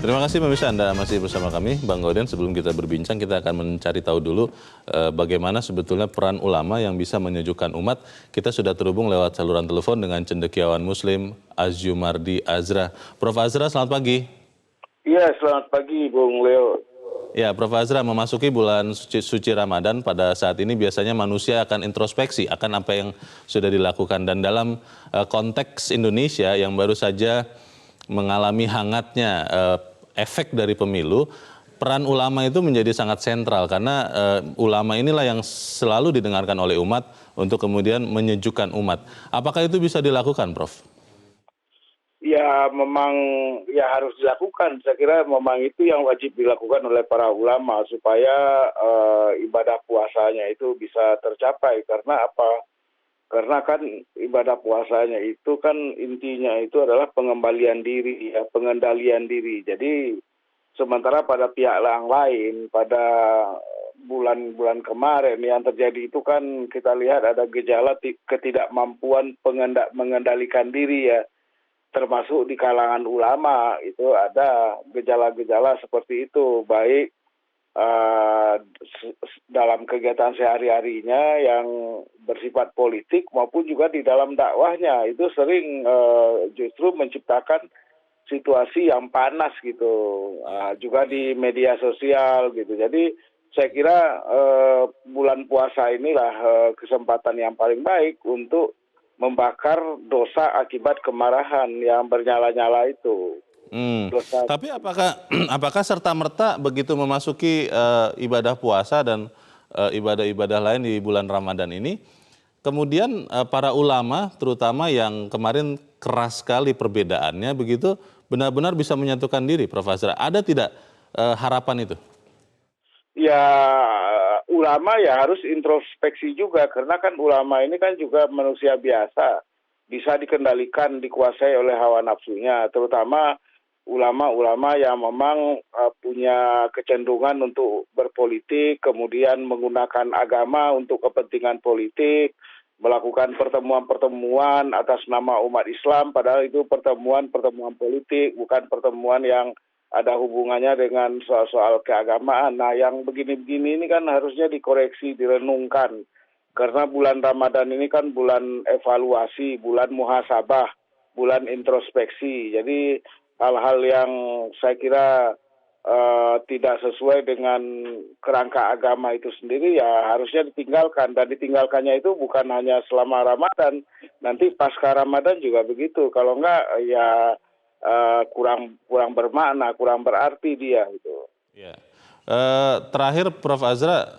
Terima kasih pemirsa, Anda masih bersama kami, Bang Gauden. Sebelum kita berbincang, kita akan mencari tahu dulu bagaimana sebetulnya peran ulama yang bisa menyejukkan umat. Kita sudah terhubung lewat saluran telepon dengan cendekiawan Muslim Azumardi Azra. Prof. Azra, selamat pagi. Iya, selamat pagi, Bung Leo. Ya, Prof. Azra, memasuki bulan suci Ramadan, pada saat ini biasanya manusia akan introspeksi akan apa yang sudah dilakukan. Dan dalam konteks Indonesia yang baru saja mengalami hangatnya efek dari pemilu, peran ulama itu menjadi sangat sentral karena ulama inilah yang selalu didengarkan oleh umat untuk kemudian menyejukkan umat. Apakah itu bisa dilakukan, Prof? Ya, memang ya harus dilakukan. Saya kira memang itu yang wajib dilakukan oleh para ulama supaya ibadah puasanya itu bisa tercapai. Karena apa? Karena kan ibadah puasanya itu kan intinya itu adalah pengembalian diri, ya, pengendalian diri. Jadi sementara pada pihak yang lain, pada bulan-bulan kemarin yang terjadi itu kan kita lihat ada gejala ketidakmampuan mengendalikan diri, ya, termasuk di kalangan ulama itu ada gejala-gejala seperti itu, baik dalam kegiatan sehari-harinya yang bersifat politik maupun juga di dalam dakwahnya itu sering justru menciptakan situasi yang panas gitu, juga di media sosial gitu. Jadi saya kira bulan puasa inilah kesempatan yang paling baik untuk membakar dosa akibat kemarahan yang bernyala-nyala itu. Tapi apakah serta-merta begitu memasuki ibadah puasa dan ibadah-ibadah lain di bulan Ramadan ini, kemudian para ulama terutama yang kemarin keras sekali perbedaannya begitu, benar-benar bisa menyatukan diri, Prof. Azra? Ada tidak harapan itu? Ya, ulama ya harus introspeksi juga, karena kan ulama ini kan juga manusia biasa, bisa dikendalikan, dikuasai oleh hawa nafsunya, terutama ulama-ulama yang memang punya kecenderungan untuk berpolitik, kemudian menggunakan agama untuk kepentingan politik, melakukan pertemuan-pertemuan atas nama umat Islam, padahal itu pertemuan-pertemuan politik, bukan pertemuan yang ada hubungannya dengan soal-soal keagamaan. Nah, yang begini-begini ini kan harusnya dikoreksi, direnungkan. Karena bulan Ramadan ini kan bulan evaluasi, bulan muhasabah, bulan introspeksi. Jadi hal-hal yang saya kira tidak sesuai dengan kerangka agama itu sendiri ya harusnya ditinggalkan, dan ditinggalkannya itu bukan hanya selama Ramadan, nanti pasca Ramadan juga begitu. Kalau enggak ya kurang bermakna, kurang berarti dia gitu. Ya. Terakhir, Prof. Azra,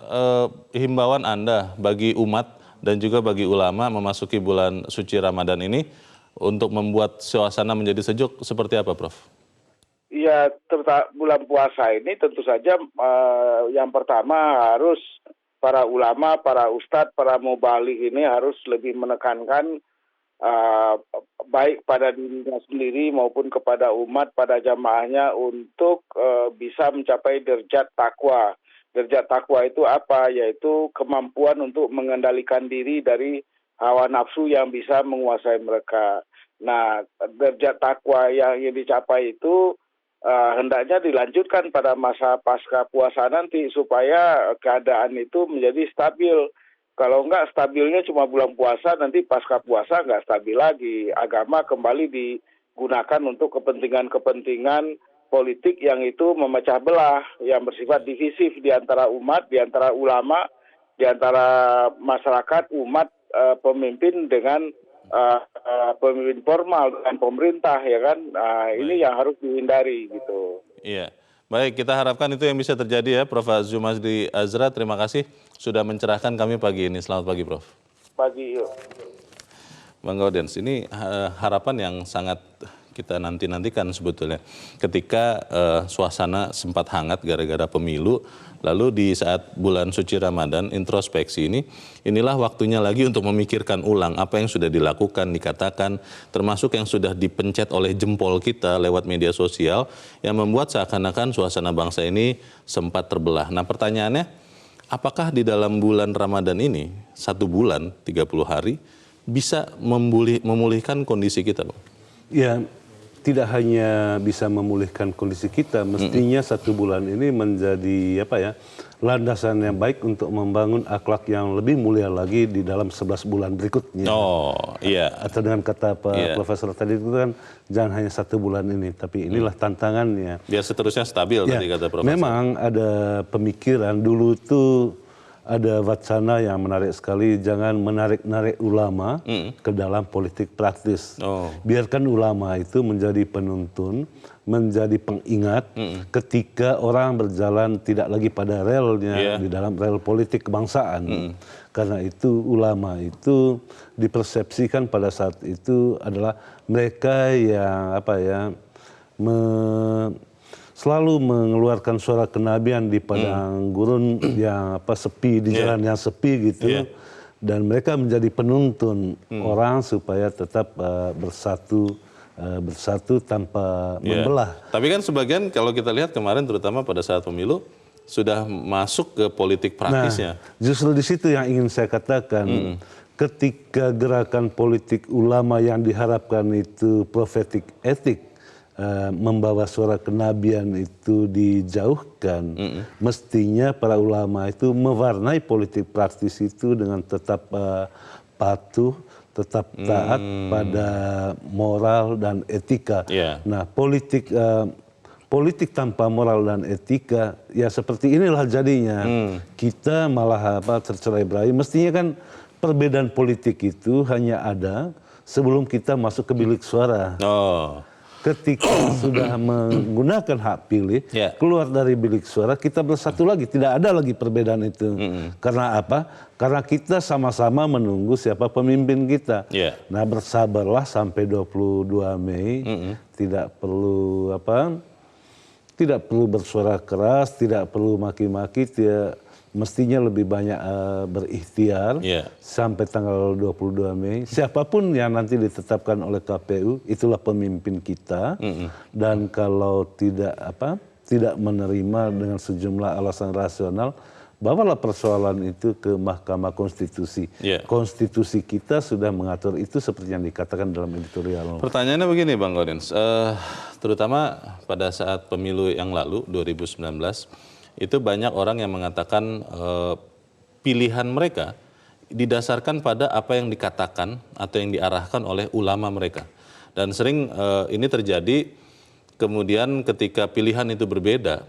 himbauan Anda bagi umat dan juga bagi ulama memasuki bulan suci Ramadan ini untuk membuat suasana menjadi sejuk seperti apa, Prof? Iya, bulan puasa ini tentu saja yang pertama harus para ulama, para ustadz, para mubaligh ini harus lebih menekankan baik pada dirinya sendiri maupun kepada umat, pada jamaahnya untuk bisa mencapai derajat takwa. Derajat takwa itu apa? Yaitu kemampuan untuk mengendalikan diri dari hawa nafsu yang bisa menguasai mereka. Nah, derajat takwa yang dicapai itu hendaknya dilanjutkan pada masa pasca puasa nanti supaya keadaan itu menjadi stabil. Kalau enggak stabilnya cuma bulan puasa, nanti pasca puasa enggak stabil lagi. Agama kembali digunakan untuk kepentingan-kepentingan politik yang itu memecah belah, yang bersifat divisif di antara umat, di antara ulama, di antara masyarakat, umat, pemimpin dengan pemimpin formal dengan pemerintah, ya kan. Ini yang harus dihindari gitu. Iya. Baik, kita harapkan itu yang bisa terjadi ya, Prof. Azumardi Azra. Terima kasih sudah mencerahkan kami pagi ini. Selamat pagi, Prof. Pagi, yuk. Bang Gauden, ini harapan yang sangat kita nanti-nantikan sebetulnya. Ketika suasana sempat hangat gara-gara pemilu, lalu di saat bulan suci Ramadan, introspeksi inilah waktunya lagi untuk memikirkan ulang apa yang sudah dilakukan, dikatakan, termasuk yang sudah dipencet oleh jempol kita lewat media sosial, yang membuat seakan-akan suasana bangsa ini sempat terbelah. Nah, pertanyaannya, apakah di dalam bulan Ramadan ini, 1 bulan, 30 hari, bisa memulihkan kondisi kita, Bang? Ya, tidak hanya bisa memulihkan kondisi kita, mestinya 1 bulan ini menjadi landasan yang baik untuk membangun akhlak yang lebih mulia lagi di dalam 11 bulan berikutnya. Oh, iya. Atau dengan kata Pak Profesor tadi itu kan jangan hanya 1 bulan ini, tapi inilah tantangannya. Biar seterusnya stabil tadi kata Profesor. Memang ada pemikiran dulu tuh ada wacana yang menarik sekali, jangan menarik-narik ulama ke dalam politik praktis. Biarkan ulama itu menjadi penuntun, menjadi pengingat ketika orang berjalan tidak lagi pada relnya di dalam rel politik kebangsaan. Karena itu ulama itu dipersepsikan pada saat itu adalah mereka yang selalu mengeluarkan suara kenabian di padang gurun yang sepi, di jalan yang sepi gitu. Dan mereka menjadi penuntun orang supaya tetap bersatu tanpa membelah. Tapi kan sebagian kalau kita lihat kemarin terutama pada saat pemilu sudah masuk ke politik praktisnya. Nah, justru di situ yang ingin saya katakan. Ketika gerakan politik ulama yang diharapkan itu profetik etik, membawa suara kenabian itu dijauhkan, mestinya para ulama itu mewarnai politik praktis itu dengan tetap patuh, tetap taat pada moral dan etika. Nah, politik tanpa moral dan etika ya seperti inilah jadinya. Kita malah tercerai-berai. Mestinya kan perbedaan politik itu hanya ada sebelum kita masuk ke bilik suara. Ketika sudah menggunakan hak pilih, keluar dari bilik suara, kita bersatu lagi. Tidak ada lagi perbedaan itu. Karena apa? Karena kita sama-sama menunggu siapa pemimpin kita. Nah, bersabarlah sampai 22 Mei. Tidak perlu tidak perlu bersuara keras, tidak perlu maki-maki, mestinya lebih banyak berikhtiar sampai tanggal 22 Mei. Siapapun yang nanti ditetapkan oleh KPU, itulah pemimpin kita. Dan kalau tidak menerima dengan sejumlah alasan rasional, bawalah persoalan itu ke Mahkamah Konstitusi. Konstitusi kita sudah mengatur itu seperti yang dikatakan dalam editorial. Pertanyaannya begini Bang Gaudens, terutama pada saat pemilu yang lalu 2019, itu banyak orang yang mengatakan pilihan mereka didasarkan pada apa yang dikatakan atau yang diarahkan oleh ulama mereka. Dan sering ini terjadi kemudian ketika pilihan itu berbeda,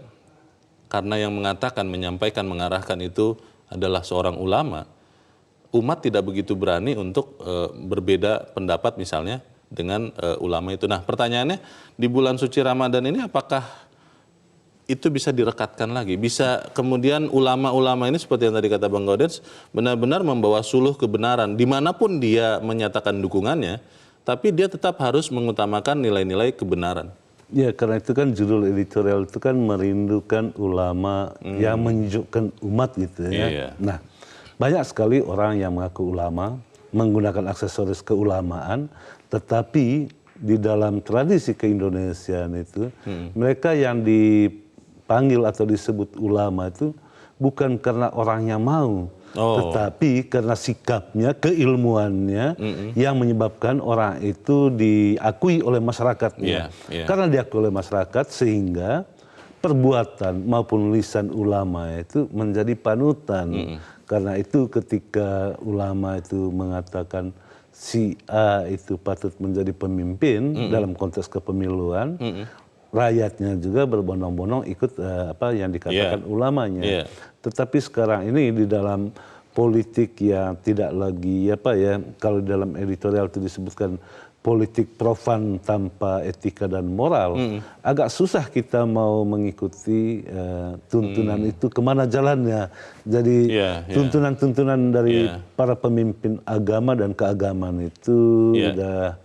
karena yang mengatakan, menyampaikan, mengarahkan itu adalah seorang ulama, umat tidak begitu berani untuk berbeda pendapat misalnya dengan ulama itu. Nah, pertanyaannya di bulan suci Ramadan ini apakah itu bisa direkatkan lagi? Bisa kemudian ulama-ulama ini seperti yang tadi kata Bang Gaudens benar-benar membawa suluh kebenaran dimanapun dia menyatakan dukungannya, tapi dia tetap harus mengutamakan nilai-nilai kebenaran. Ya, karena itu kan judul editorial itu kan merindukan ulama yang menyejukkan umat gitu ya. Nah, banyak sekali orang yang mengaku ulama, menggunakan aksesoris keulamaan, tetapi di dalam tradisi keindonesiaan itu mereka yang dipanggil atau disebut ulama itu bukan karena orangnya mau, tetapi karena sikapnya, keilmuannya yang menyebabkan orang itu diakui oleh masyarakatnya. Karena diakui oleh masyarakat sehingga perbuatan maupun lisan ulama itu menjadi panutan. Karena itu ketika ulama itu mengatakan si A itu patut menjadi pemimpin dalam konteks kepemiluan, rakyatnya juga berbondong-bondong ikut apa yang dikatakan ulamanya. Tetapi sekarang ini di dalam politik yang tidak lagi kalau dalam editorial itu disebutkan politik profan tanpa etika dan moral, agak susah kita mau mengikuti tuntunan itu kemana jalannya. Jadi tuntunan-tuntunan dari para pemimpin agama dan keagamaan itu sudah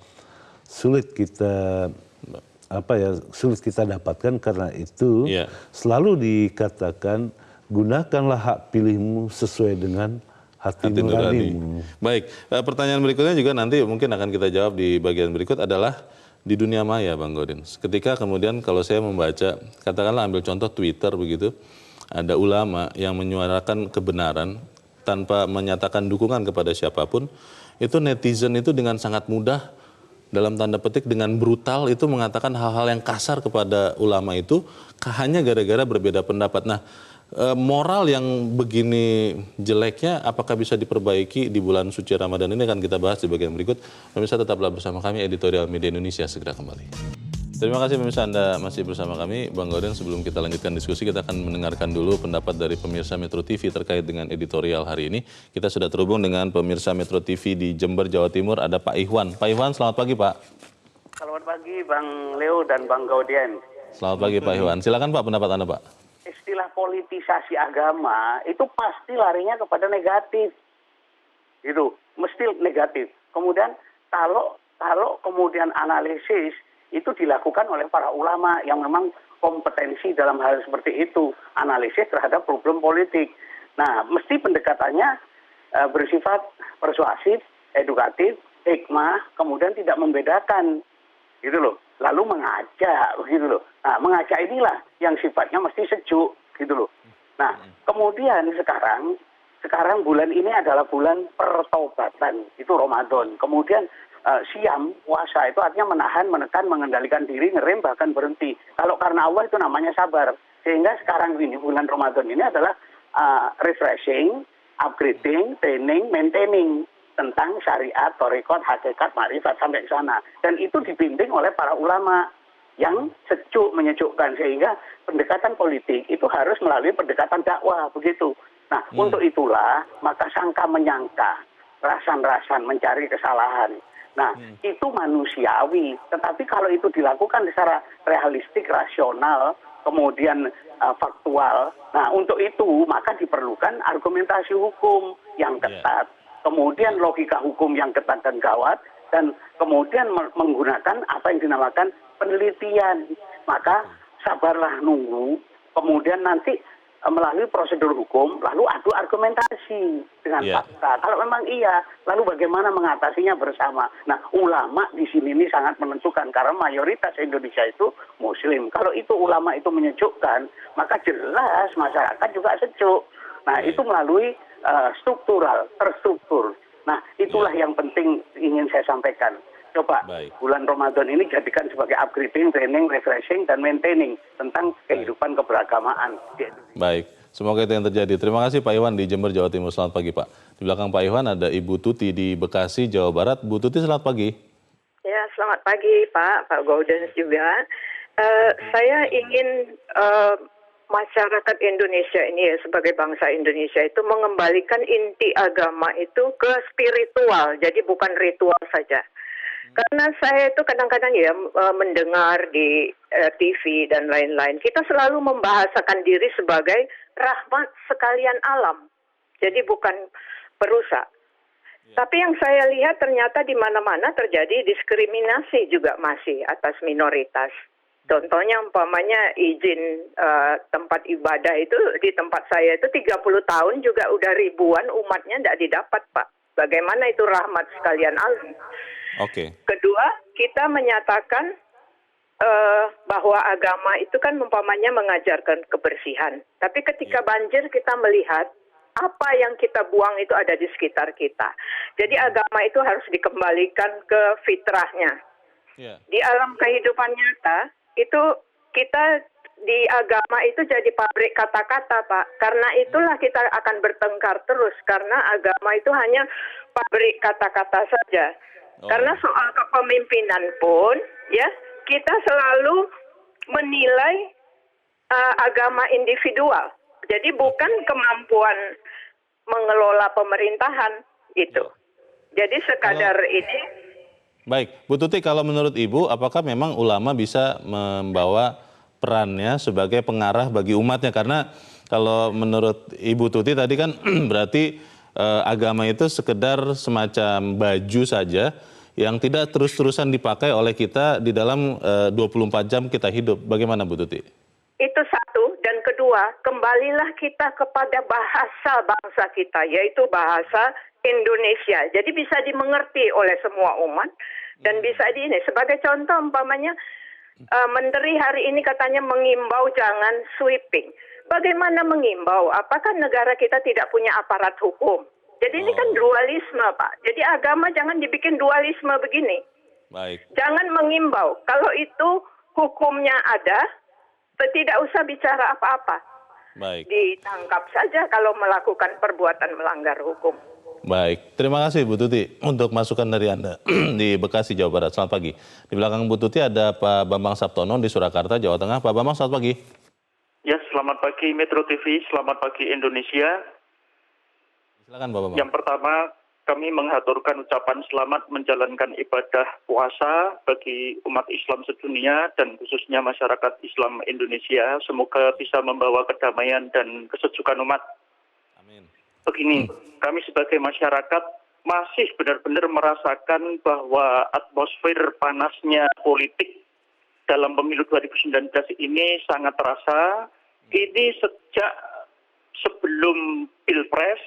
sulit kita sulit kita dapatkan. Karena itu selalu dikatakan gunakanlah hak pilihmu sesuai dengan hati nuranimu. Baik, pertanyaan berikutnya juga nanti mungkin akan kita jawab di bagian berikut adalah di dunia maya, Bang Gaudens. Ketika kemudian kalau saya membaca, katakanlah ambil contoh Twitter begitu, ada ulama yang menyuarakan kebenaran tanpa menyatakan dukungan kepada siapapun, itu netizen itu dengan sangat mudah dalam tanda petik dengan brutal itu mengatakan hal-hal yang kasar kepada ulama itu hanya gara-gara berbeda pendapat. Nah, moral yang begini jeleknya apakah bisa diperbaiki di bulan suci Ramadan ini akan kita bahas di bagian berikut. Pemirsa tetaplah bersama kami, Editorial Media Indonesia segera kembali. Terima kasih pemirsa, Anda masih bersama kami. Bang Gauden, sebelum kita lanjutkan diskusi, kita akan mendengarkan dulu pendapat dari pemirsa Metro TV terkait dengan editorial hari ini. Kita sudah terhubung dengan pemirsa Metro TV di Jember, Jawa Timur, ada Pak Ihwan. Pak Ihwan, selamat pagi Pak. Selamat pagi Bang Leo dan Bang Gauden. Selamat pagi Pak Ihwan. Silakan Pak, pendapat Anda Pak. Istilah politisasi agama itu pasti larinya kepada negatif. Gitu, mesti negatif. Kemudian kalau kemudian analisis itu dilakukan oleh para ulama yang memang kompetensi dalam hal seperti itu, analisis terhadap problem politik. Nah, mesti pendekatannya bersifat persuasif, edukatif, hikmah, kemudian tidak membedakan, gitu loh. Lalu mengajak, gitu loh. Nah, mengajak inilah yang sifatnya mesti sejuk, gitu loh. Nah, kemudian sekarang bulan ini adalah bulan pertobatan, itu Ramadan. Kemudian siam, puasa itu artinya menahan, menekan, mengendalikan diri, ngerem, bahkan berhenti. Kalau karena Allah itu namanya sabar. Sehingga sekarang ini, bulan Ramadan ini adalah refreshing, upgrading, training, maintaining tentang syariat, thariqat, hakikat, ma'rifat sampai ke sana. Dan itu dibimbing oleh para ulama yang sejuk, menyejukkan. Sehingga pendekatan politik itu harus melalui pendekatan dakwah, begitu. Nah, untuk itulah maka sangka menyangka, rasan-rasan mencari kesalahan. Nah, itu manusiawi. Tetapi kalau itu dilakukan secara realistik, rasional, kemudian faktual, nah untuk itu maka diperlukan argumentasi hukum yang ketat. Kemudian logika hukum yang ketat dan gawat, dan kemudian menggunakan apa yang dinamakan penelitian. Maka sabarlah nunggu, kemudian nanti melalui prosedur hukum, lalu adu argumentasi dengan fakta. Kalau memang iya, lalu bagaimana mengatasinya bersama. Nah, ulama di sini ini sangat menentukan karena mayoritas Indonesia itu Muslim. Kalau itu ulama itu menyejukkan, maka jelas masyarakat juga sejuk. Nah, itu melalui terstruktur. Nah, itulah yang penting ingin saya sampaikan. Coba bulan Ramadan ini jadikan sebagai upgrading, training, refreshing, dan maintaining tentang kehidupan keberagamaan. Baik, semoga itu yang terjadi. Terima kasih Pak Iwan di Jember, Jawa Timur. Selamat pagi Pak. Di belakang Pak Iwan ada Ibu Tuti di Bekasi, Jawa Barat. Bu Tuti, selamat pagi. Ya, selamat pagi Pak Gauden juga. Saya ingin masyarakat Indonesia ini ya, sebagai bangsa Indonesia itu mengembalikan inti agama itu ke spiritual, jadi bukan ritual saja. Karena saya itu kadang-kadang ya mendengar di TV dan lain-lain, kita selalu membahasakan diri sebagai rahmat sekalian alam. Jadi bukan perusak. Tapi yang saya lihat ternyata di mana-mana terjadi diskriminasi juga masih atas minoritas. Contohnya umpamanya izin tempat ibadah itu di tempat saya itu 30 tahun juga udah ribuan umatnya tidak didapat, Pak. Bagaimana itu rahmat sekalian alam? Oke. Kedua, kita menyatakan bahwa agama itu kan umpamanya mengajarkan kebersihan. Tapi ketika banjir kita melihat apa yang kita buang itu ada di sekitar kita. Jadi agama itu harus dikembalikan ke fitrahnya. Di alam kehidupan nyata itu kita di agama itu jadi pabrik kata-kata, Pak. Karena itulah kita akan bertengkar terus karena agama itu hanya pabrik kata-kata saja. Karena soal kepemimpinan pun, ya kita selalu menilai agama individual. Jadi bukan kemampuan mengelola pemerintahan gitu. Jadi sekadar ini. Baik, Bu Tuti, kalau menurut Ibu, apakah memang ulama bisa membawa perannya sebagai pengarah bagi umatnya? Karena kalau menurut Ibu Tuti tadi kan berarti agama itu sekedar semacam baju saja yang tidak terus-terusan dipakai oleh kita di dalam 24 jam kita hidup. Bagaimana Bu Tuti? Itu satu. Dan kedua, kembalilah kita kepada bahasa bangsa kita, yaitu bahasa Indonesia. Jadi bisa dimengerti oleh semua umat dan bisa ini. Sebagai contoh umpamanya, Menteri hari ini katanya mengimbau jangan sweeping. Bagaimana mengimbau? Apakah negara kita tidak punya aparat hukum? Jadi ini kan dualisme, Pak. Jadi agama jangan dibikin dualisme begini. Baik. Jangan mengimbau. Kalau itu hukumnya ada, tidak usah bicara apa-apa. Baik. Ditangkap saja kalau melakukan perbuatan melanggar hukum. Baik, terima kasih Bu Tuti untuk masukan dari Anda di Bekasi, Jawa Barat. Selamat pagi. Di belakang Bu Tuti ada Pak Bambang Saptono di Surakarta, Jawa Tengah. Pak Bambang, selamat pagi. Ya, selamat pagi Metro TV, selamat pagi Indonesia. Silakan Pak Bambang. Yang pertama, kami mengaturkan ucapan selamat menjalankan ibadah puasa bagi umat Islam sedunia dan khususnya masyarakat Islam Indonesia. Semoga bisa membawa kedamaian dan kesejukan umat. Amin. Begini, kami sebagai masyarakat masih benar-benar merasakan bahwa atmosfer panasnya politik dalam pemilu 2019 ini sangat terasa. Ini sejak sebelum Pilpres,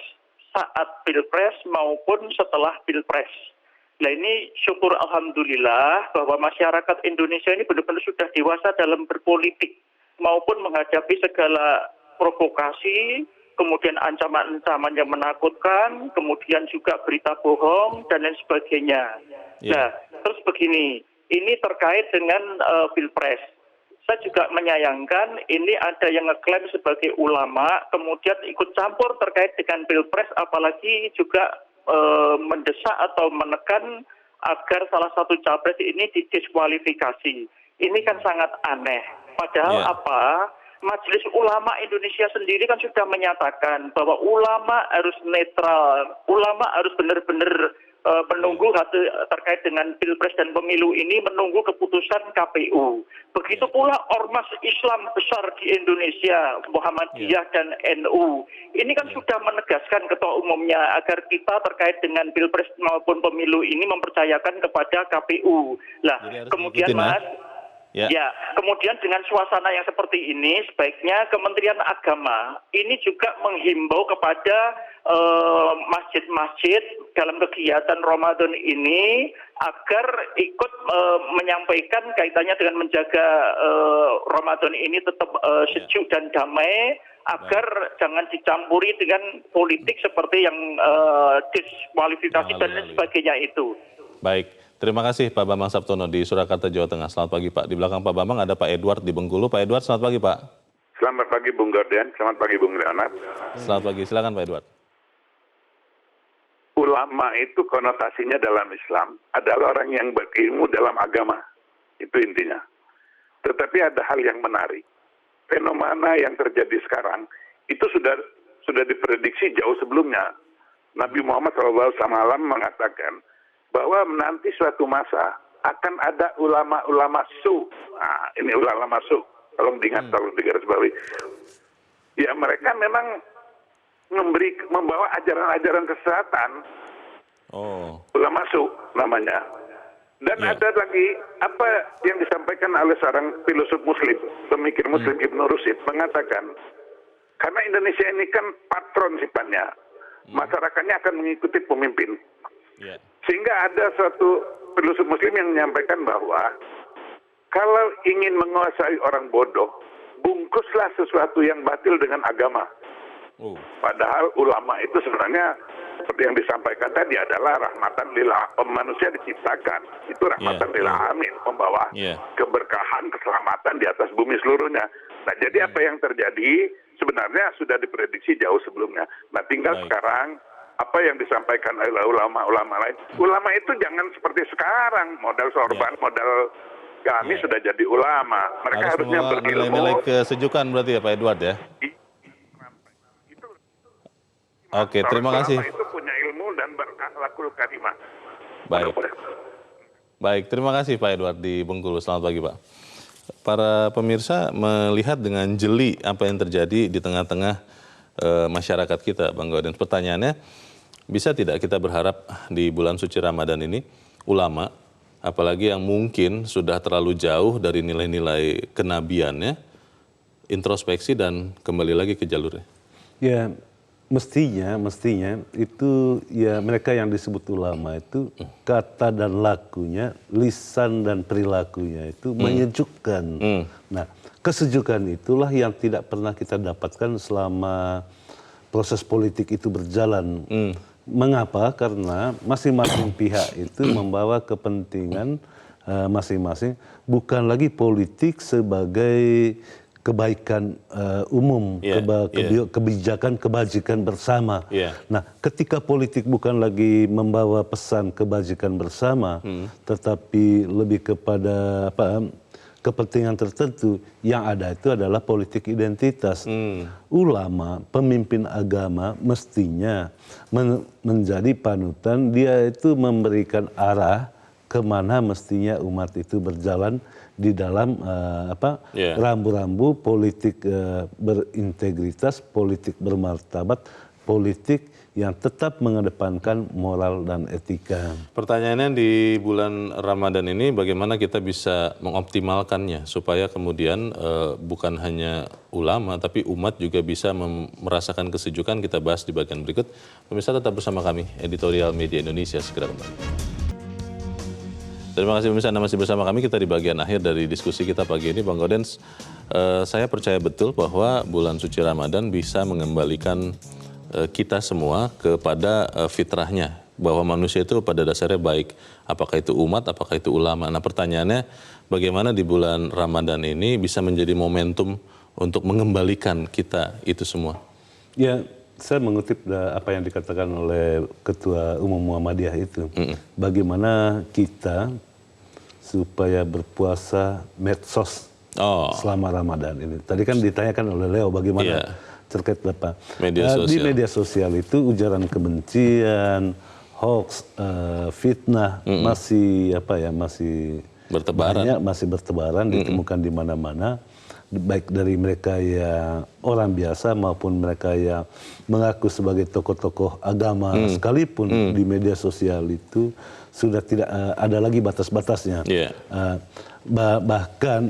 saat Pilpres maupun setelah Pilpres. Nah ini syukur Alhamdulillah bahwa masyarakat Indonesia ini benar-benar sudah dewasa dalam berpolitik maupun menghadapi segala provokasi, kemudian ancaman-ancaman yang menakutkan, kemudian juga berita bohong, dan lain sebagainya. Nah, terus begini, ini terkait dengan Pilpres. Saya juga menyayangkan ini ada yang ngeklaim sebagai ulama, kemudian ikut campur terkait dengan Pilpres, apalagi juga mendesak atau menekan agar salah satu capres ini didiskualifikasi. Ini kan sangat aneh. Padahal apa? Majelis Ulama Indonesia sendiri kan sudah menyatakan bahwa ulama harus netral, ulama harus benar-benar menunggu terkait dengan Pilpres dan pemilu ini menunggu keputusan KPU. Begitu pula ormas Islam besar di Indonesia, Muhammadiyah dan NU. Ini kan sudah menegaskan ketua umumnya agar kita terkait dengan Pilpres maupun pemilu ini mempercayakan kepada KPU. Lah, kemudian Mas, ya, kemudian dengan suasana yang seperti ini, sebaiknya Kementerian Agama ini juga menghimbau kepada masjid-masjid dalam kegiatan Ramadan ini agar ikut menyampaikan kaitannya dengan menjaga Ramadan ini tetap sejuk dan damai, agar jangan dicampuri dengan politik seperti yang diskualifikasi dan lain sebagainya itu. Baik. Terima kasih Pak Bambang Saptono di Surakarta, Jawa Tengah. Selamat pagi Pak. Di belakang Pak Bambang ada Pak Edward di Bengkulu. Pak Edward, selamat pagi Pak. Selamat pagi Bung Gordian, selamat pagi Bung Leonard. Selamat pagi, silakan Pak Edward. Ulama itu konotasinya dalam Islam adalah orang yang berilmu dalam agama. Itu intinya. Tetapi ada hal yang menarik. Fenomena yang terjadi sekarang itu sudah diprediksi jauh sebelumnya. Nabi Muhammad SAW mengatakan bahwa nanti suatu masa akan ada ulama-ulama su. Nah, ini ulama su. Tolong diingat, tolong digarisbawahi. Ya mereka memang membawa ajaran-ajaran kesesatan. Ulama su namanya. Dan ada lagi apa yang disampaikan oleh seorang filosof Muslim, pemikir Muslim Ibnu Rushd mengatakan, karena Indonesia ini kan patron sifatnya, masyarakatnya akan mengikuti pemimpin. Sehingga ada suatu filosof Muslim yang menyampaikan bahwa kalau ingin menguasai orang bodoh, bungkuslah sesuatu yang batil dengan agama. Padahal ulama itu sebenarnya seperti yang disampaikan tadi adalah rahmatan lil manusia diciptakan. Itu rahmatan lil alamin, membawa keberkahan, keselamatan di atas bumi seluruhnya. Nah, jadi apa yang terjadi sebenarnya sudah diprediksi jauh sebelumnya. Nah, tinggal sekarang apa yang disampaikan oleh ulama-ulama lain. Ulama itu jangan seperti sekarang, modal sorban, modal kami sudah jadi ulama. Mereka harusnya berilmu. Nilai-nilai kesejukan berarti ya Pak Edward ya? Oke, terima kasih. Itu punya ilmu dan berakhlakul karimah. Baik. Baik, terima kasih Pak Edward di Bengkulu. Selamat pagi Pak. Para pemirsa melihat dengan jeli apa yang terjadi di tengah-tengah masyarakat kita, Bang Gauden. Pertanyaannya, bisa tidak kita berharap di bulan suci Ramadan ini ulama, apalagi yang mungkin sudah terlalu jauh dari nilai-nilai kenabiannya, introspeksi dan kembali lagi ke jalurnya? Ya, mestinya itu ya mereka yang disebut ulama itu kata dan lakunya, lisan dan perilakunya itu menyejukkan. Nah, kesejukan itulah yang tidak pernah kita dapatkan selama proses politik itu berjalan. Mengapa? Karena masing-masing pihak itu membawa kepentingan masing-masing, bukan lagi politik sebagai kebaikan umum, kebajikan bersama. Nah, ketika politik bukan lagi membawa pesan kebajikan bersama, tetapi lebih kepada kepentingan tertentu, yang ada itu adalah politik identitas. Ulama, pemimpin agama mestinya menjadi panutan, dia itu memberikan arah kemana mestinya umat itu berjalan di dalam rambu-rambu politik berintegritas, politik bermartabat, politik yang tetap mengedepankan moral dan etika. Pertanyaannya di bulan Ramadan ini bagaimana kita bisa mengoptimalkannya supaya kemudian bukan hanya ulama tapi umat juga bisa merasakan kesejukan. Kita bahas di bagian berikut. Pemirsa tetap bersama kami, Editorial Media Indonesia segera kembali. Terima kasih pemirsa, Anda masih bersama kami. Kita di bagian akhir dari diskusi kita pagi ini, Bang Gaudens. Saya percaya betul bahwa bulan suci Ramadan bisa mengembalikan kita semua kepada fitrahnya, bahwa manusia itu pada dasarnya baik, apakah itu umat, apakah itu ulama. Nah, pertanyaannya bagaimana di bulan Ramadan ini bisa menjadi momentum untuk mengembalikan kita itu semua? Ya, saya mengutip apa yang dikatakan oleh Ketua Umum Muhammadiyah itu, bagaimana kita supaya berpuasa medsos selama Ramadan ini. Tadi kan ditanyakan oleh Leo bagaimana terkait apa? Di media sosial itu ujaran kebencian, hoax, fitnah masih bertebaran, ditemukan di mana-mana, baik dari mereka yang orang biasa maupun mereka yang mengaku sebagai tokoh-tokoh agama sekalipun. Di media sosial itu sudah tidak ada lagi batas-batasnya. Bahkan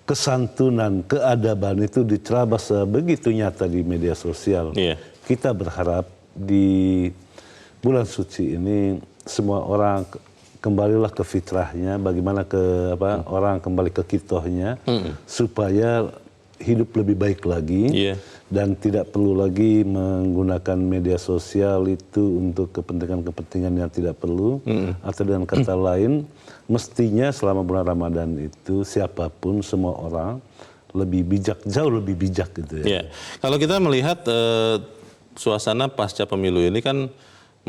kesantunan, keadaban itu diterabas begitu nyata di media sosial. Kita berharap di bulan suci ini semua orang kembalilah ke fitrahnya, bagaimana orang kembali ke kitohnya, supaya hidup lebih baik lagi dan tidak perlu lagi menggunakan media sosial itu untuk kepentingan-kepentingan yang tidak perlu. Atau dengan kata lain, mestinya selama bulan Ramadan itu siapapun, semua orang lebih bijak, jauh lebih bijak gitu ya. Kalau kita melihat suasana pasca pemilu ini kan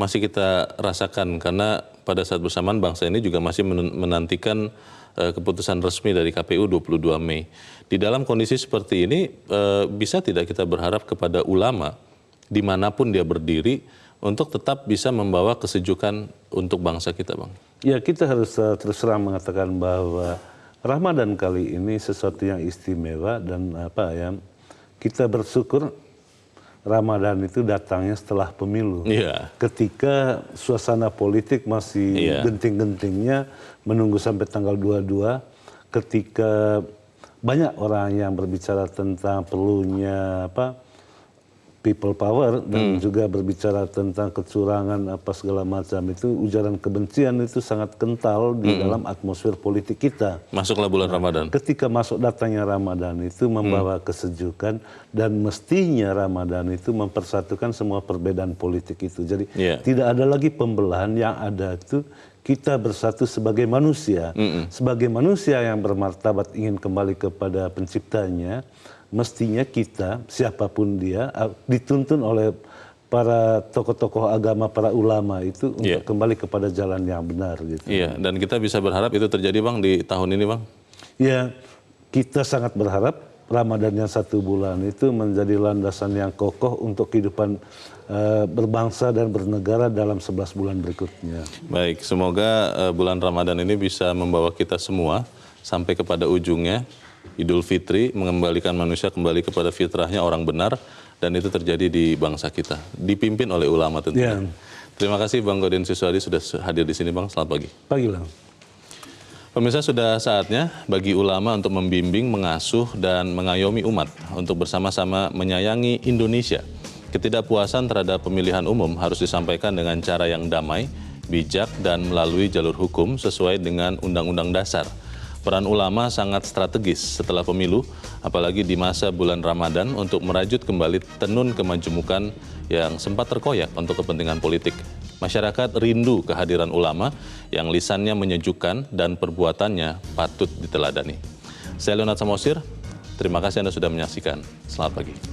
masih kita rasakan, karena pada saat bersamaan bangsa ini juga masih menantikan keputusan resmi dari KPU 22 Mei. Di dalam kondisi seperti ini, bisa tidak kita berharap kepada ulama dimanapun dia berdiri untuk tetap bisa membawa kesejukan untuk bangsa kita, Bang? Ya, kita harus terus terang mengatakan bahwa Ramadan kali ini sesuatu yang istimewa dan kita bersyukur Ramadan itu datangnya setelah pemilu. Ketika suasana politik masih genting-gentingnya menunggu sampai tanggal 22, ketika banyak orang yang berbicara tentang perlunya people power dan juga berbicara tentang kecurangan segala macam, itu ujaran kebencian itu sangat kental di dalam atmosfer politik kita. Masuklah bulan Ramadan. Ketika masuk datangnya Ramadan itu membawa kesejukan, dan mestinya Ramadan itu mempersatukan semua perbedaan politik itu. Jadi tidak ada lagi pembelahan, yang ada itu kita bersatu sebagai manusia. Sebagai manusia yang bermartabat ingin kembali kepada penciptanya, mestinya kita, siapapun dia, dituntun oleh para tokoh-tokoh agama, para ulama itu untuk kembali kepada jalan yang benar. Gitu. Dan kita bisa berharap itu terjadi, Bang, di tahun ini, Bang? Ya, kita sangat berharap Ramadan yang 1 bulan itu menjadi landasan yang kokoh untuk kehidupan berbangsa dan bernegara dalam 11 bulan berikutnya. Baik, semoga bulan Ramadan ini bisa membawa kita semua sampai kepada ujungnya, Idul Fitri, mengembalikan manusia kembali kepada fitrahnya orang benar, dan itu terjadi di bangsa kita, dipimpin oleh ulama tentunya. Terima kasih Bang Gaudens Siswadi sudah hadir di sini, Bang. Selamat pagi. Pagi, Bang. Pemirsa, sudah saatnya bagi ulama untuk membimbing, mengasuh, dan mengayomi umat untuk bersama-sama menyayangi Indonesia. Ketidakpuasan terhadap pemilihan umum harus disampaikan dengan cara yang damai, bijak, dan melalui jalur hukum sesuai dengan Undang-Undang Dasar. Peran ulama sangat strategis setelah pemilu, apalagi di masa bulan Ramadan untuk merajut kembali tenun kemajemukan yang sempat terkoyak untuk kepentingan politik. Masyarakat rindu kehadiran ulama yang lisannya menyejukkan dan perbuatannya patut diteladani. Saya Leonard Samosir, terima kasih Anda sudah menyaksikan. Selamat pagi.